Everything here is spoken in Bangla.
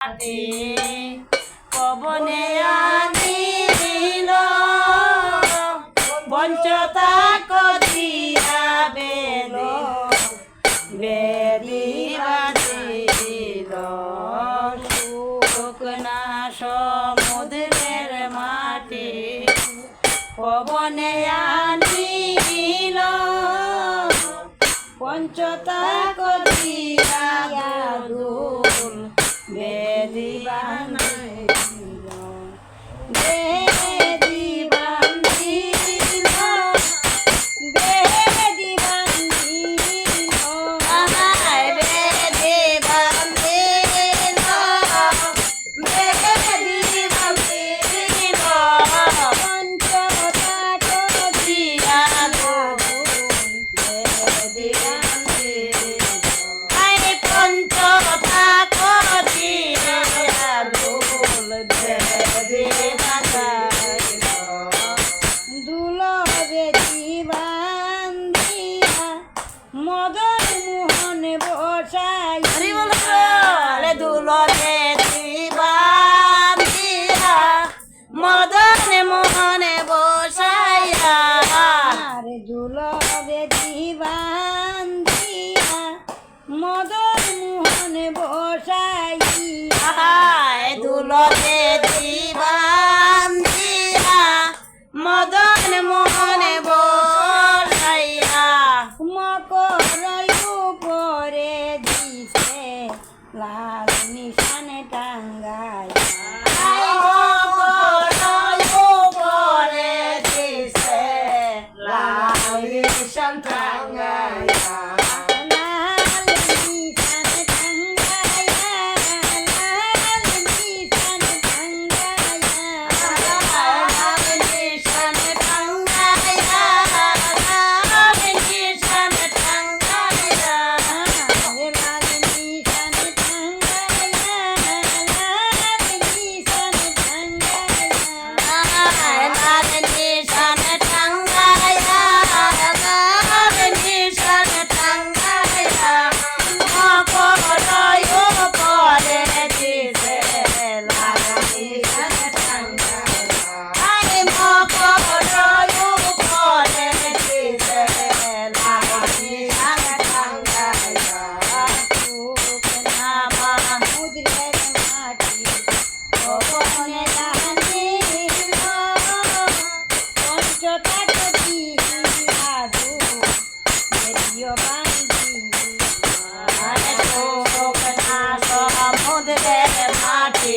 মাটি পবনে আনিল বঞ্চতা করিয়া বেল বেদি বাজিল শুকনা সমুদ্রের মাটি পবনে আনিল পঞ্চতা করিয়া দুল বেদি বান্ধিল বেদি বান্ধিল বেদি বান্ধিল বেদি বান্ধিল বেদি বান্ধিল পঞ্চতা করিয়া দুল বেদি বান্ধিল পঞ্চতা করিয়া দুল বেদি বান্ধিল দুল বেদি বান্ধিয়া মদন মোহন বসাই দুল বেদি বান্ধিয়া মদন মোহন বসাইয়া দুল বেদি বান্ধিয়া মদন মোহন বসাইয়া দুল বেদি বান্ধিয়া মদন মোহন বসাইয়া মকর উপরে দিছে লাল নিশান টাঙ্গাইয়া মকর উপরে দিছে লাল নিশান টাঙ্গাইয়া সমুদ্রের মাটি